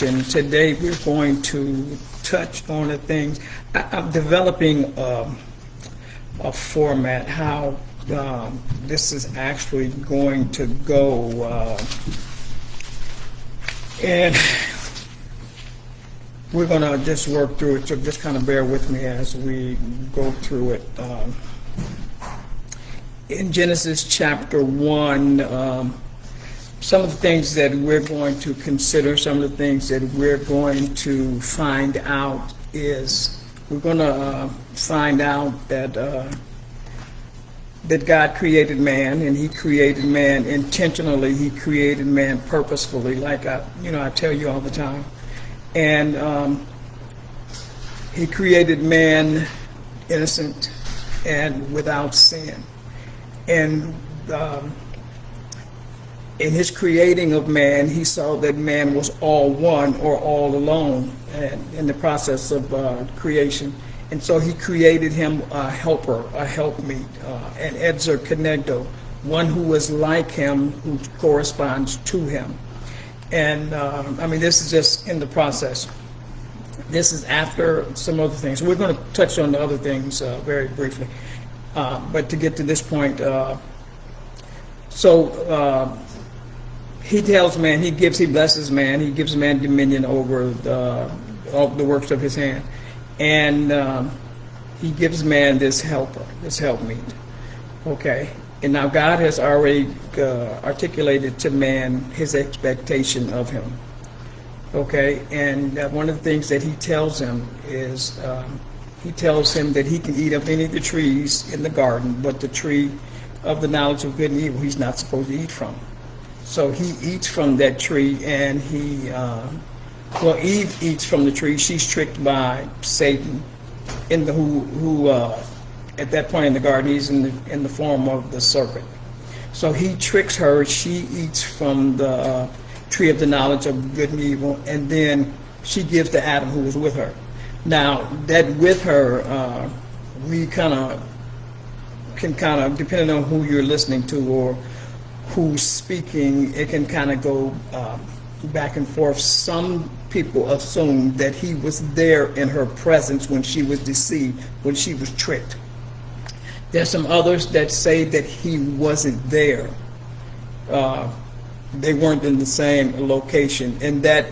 And today we're going to touch on the things. I'm developing a format, how this is actually going to go. And we're going to just work through it, so just kind of bear with me as we go through it. In Genesis chapter 1, some of the things that we're going to consider, some of the things that we're going to find out is we're going to find out that God created man, and He created man intentionally. He created man purposefully, like I tell you all the time. And He created man innocent and without sin. And in His creating of man, He saw that man was all one or all alone in the process of creation. And so He created him a helper, a helpmeet, an edzer kenegdo, one who was like him, who corresponds to him. And this is just in the process. This is after some other things. We're going to touch on the other things very briefly. But to get to this point, He tells man, he blesses man, He gives man dominion over all the works of His hand. And He gives man this helper, this helpmeet. Okay. And now God has already articulated to man His expectation of him. Okay. And one of the things that He tells him is, He tells him that he can eat of any of the trees in the garden, but the tree of the knowledge of good and evil He's not supposed to eat from. So he eats from that tree, and Eve eats from the tree. She's tricked by Satan, who at that point in the garden, he's in the form of the serpent. So he tricks her. She eats from the tree of the knowledge of good and evil, and then she gives to Adam, who was with her. Now that with her, we can depending on who you're listening to or who's speaking, it can kind of go back and forth. Some people assume that he was there in her presence when she was deceived, when she was tricked. There's some others that say that he wasn't there. They weren't in the same location. And that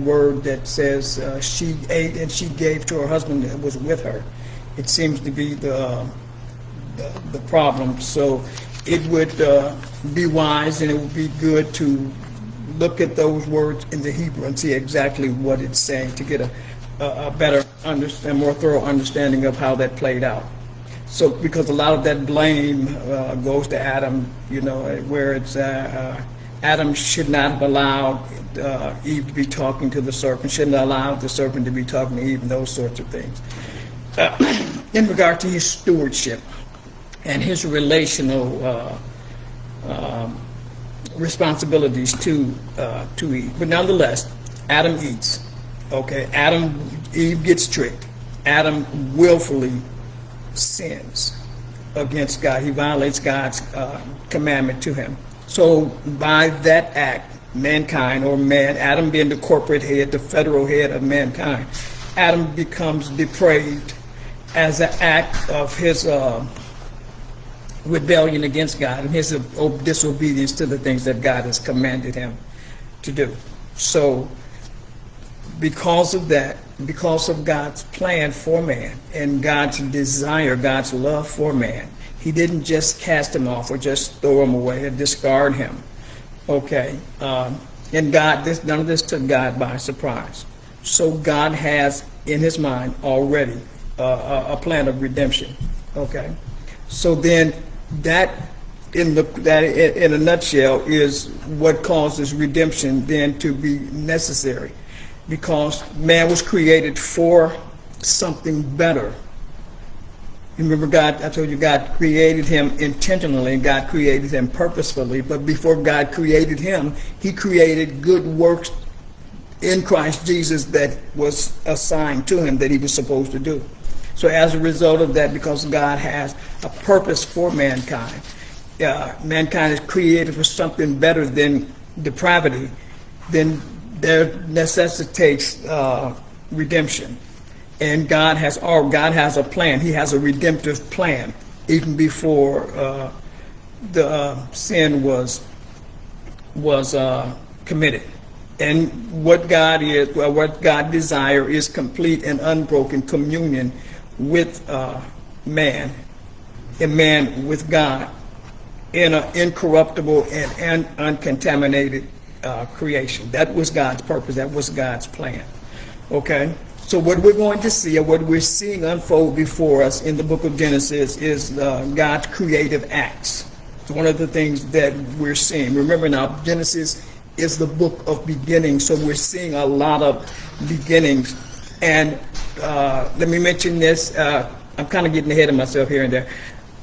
word that says she ate and she gave to her husband that was with her, it seems to be the problem. So it would be wise, and it would be good to look at those words in the Hebrew and see exactly what it's saying to get a better more thorough understanding of how that played out. So because a lot of that blame goes to Adam, where it's Adam should not have allowed Eve to be talking to the serpent, shouldn't have allowed the serpent to be talking to Eve, and those sorts of things. In regard to his stewardship and his relational responsibilities to Eve. But nonetheless, Adam eats. Okay, Eve gets tricked. Adam willfully sins against God. He violates God's commandment to him. So by that act, mankind, or man, Adam being the corporate head, the federal head of mankind, Adam becomes depraved as an act of his rebellion against God and his disobedience to the things that God has commanded him to do. So because of that, because of God's plan for man and God's desire, God's love for man, He didn't just cast him off or just throw him away or discard him. Okay. And none of this took God by surprise. So God has in His mind already a plan of redemption. Okay. So then that in a nutshell is what causes redemption then to be necessary, because man was created for something better. Remember, I told you God created him intentionally, and God created him purposefully, but before God created him, He created good works in Christ Jesus that was assigned to him that he was supposed to do. So as a result of that, because God has a purpose for mankind, mankind is created for something better than depravity, then there necessitates redemption. And God has a plan. He has a redemptive plan even before the sin was committed. And what God desires is complete and unbroken communion with man, and man with God, in an incorruptible and uncontaminated creation. That was God's purpose. That was God's plan. Okay? So what we're going to see, or what we're seeing unfold before us in the book of Genesis, is God's creative acts. It's one of the things that we're seeing. Remember now, Genesis is the book of beginnings, so we're seeing a lot of beginnings. And let me mention this. I'm kind of getting ahead of myself here and there.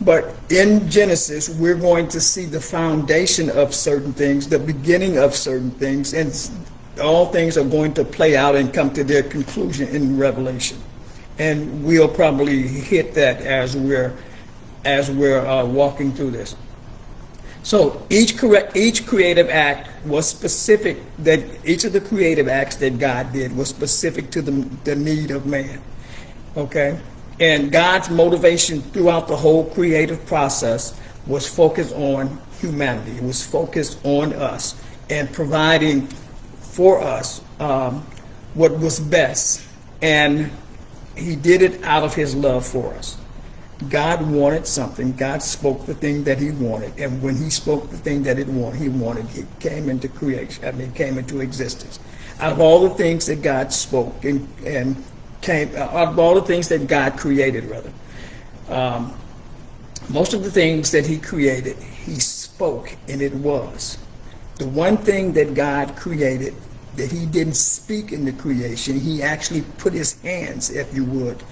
But in Genesis, we're going to see the foundation of certain things, the beginning of certain things, and all things are going to play out and come to their conclusion in Revelation. And we'll probably hit that as we're walking through this. So each creative act was specific, that each of the creative acts that God did was specific to the need of man. Okay? And God's motivation throughout the whole creative process was focused on humanity. It was focused on us and providing for us what was best. And he did it out of his love for us. God wanted something. God spoke the thing that he wanted. And when he spoke the thing that he wanted, it came into creation. It came into existence. Out of all the things that God spoke out of all the things that God created, most of the things that he created, he spoke, and it was. The one thing that God created that he didn't speak in the creation, he actually put his hands, if you would,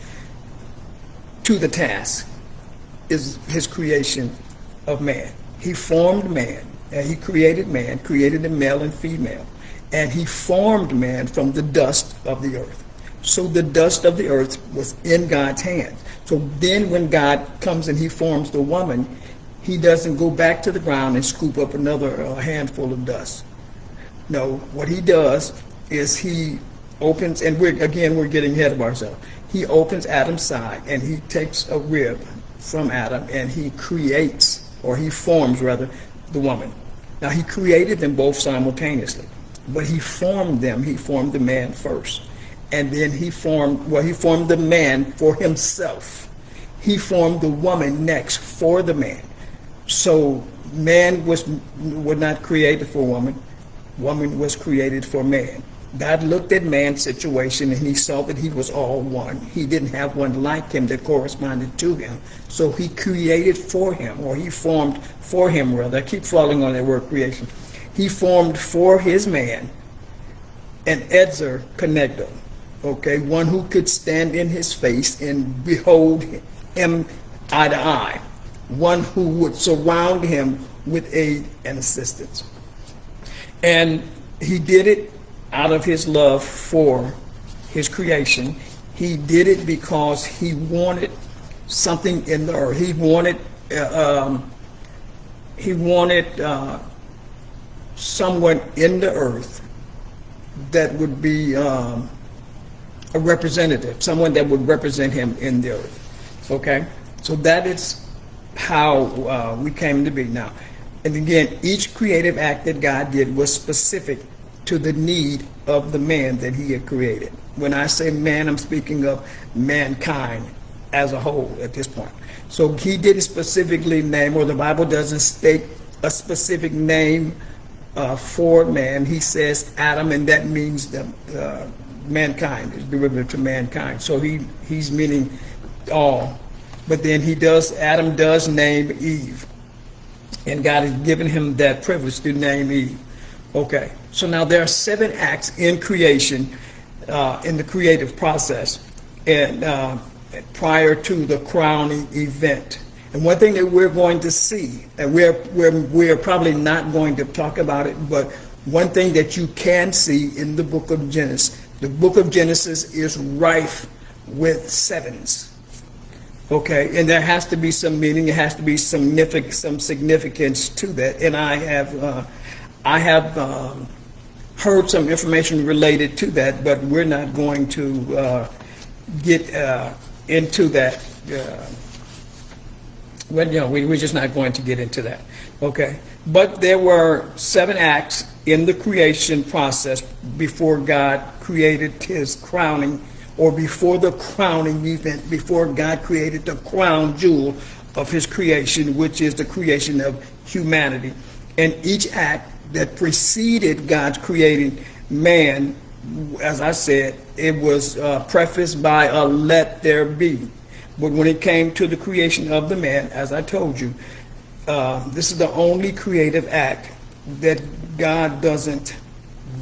to the task, is his creation of man. He formed man, and he created man, created a male and female, and he formed man from the dust of the earth. So the dust of the earth was in God's hands. So then when God comes and he forms the woman, he doesn't go back to the ground and scoop up another handful of dust. No, what he does is he opens, and we're getting ahead of ourselves. He opens Adam's side and he takes a rib from Adam and he creates, or he forms rather, the woman. Now he created them both simultaneously, but he formed them. He formed the man first. And then he formed the man for himself. He formed the woman next for the man. So man was not created for woman. Woman was created for man. God looked at man's situation and he saw that he was all one. He didn't have one like him that corresponded to him. So he created for him, or he formed for him rather. I keep falling on that word creation. He formed for his man an Edzer connector. Okay, one who could stand in his face and behold him eye to eye. One who would surround him with aid and assistance. And he did it out of his love for his creation. He did it because he wanted something in the earth. He wanted someone in the earth that would be a representative, someone that would represent him in the earth. Okay? So that is how we came to be now. And again, each creative act that God did was specific to the need of the man that he had created. When I say man, I'm speaking of mankind as a whole at this point. So he didn't specifically name, or the Bible doesn't state a specific name for man. He says Adam, and that means the mankind, is derivative to mankind. So he's meaning all. But then Adam does name Eve. And God has given him that privilege to name Eve. Okay, so now there are 7 acts in creation, in the creative process, and prior to the crowning event. And one thing that we're going to see, and we're probably not going to talk about it, but one thing that you can see in the book of Genesis, the book of Genesis is rife with 7s. Okay, and there has to be some meaning, there has to be some significance to that. And I I have heard some information related to that, but we're not going to get into that. We're just not going to get into that. Okay, but there were 7 acts in the creation process before God created his crowning, or before the crowning event, before God created the crown jewel of his creation, which is the creation of humanity. And each act that preceded God's creating man, as I said, it was prefaced by a "let there be." But when it came to the creation of the man, as I told you, this is the only creative act that God doesn't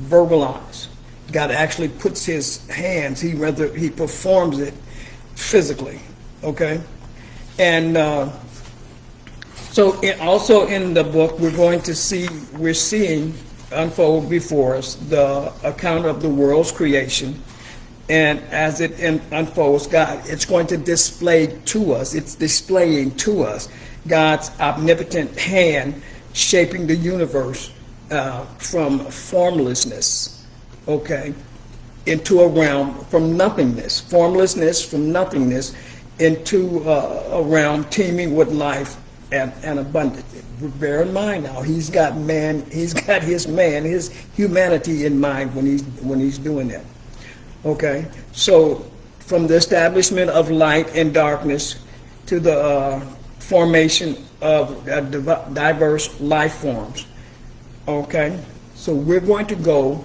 verbalize. God actually puts his hands, he performs it physically, okay? And also in the book, we're seeing unfold before us the account of the world's creation. And as it unfolds, it's going to display to us, it's displaying to us God's omnipotent hand shaping the universe from formlessness, okay, into a realm from nothingness, formlessness from nothingness, into a realm teeming with life and abundance. Bear in mind now, he's got his humanity in mind when he's doing that. Okay, so from the establishment of light and darkness to the formation of diverse life forms. Okay, so we're going to go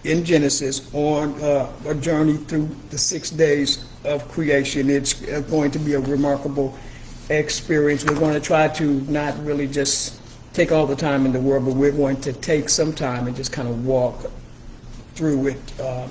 in Genesis on a journey through the 6 days of creation. It's going to be a remarkable experience. We're going to try to not really just take all the time in the world, but we're going to take some time and just kind of walk through it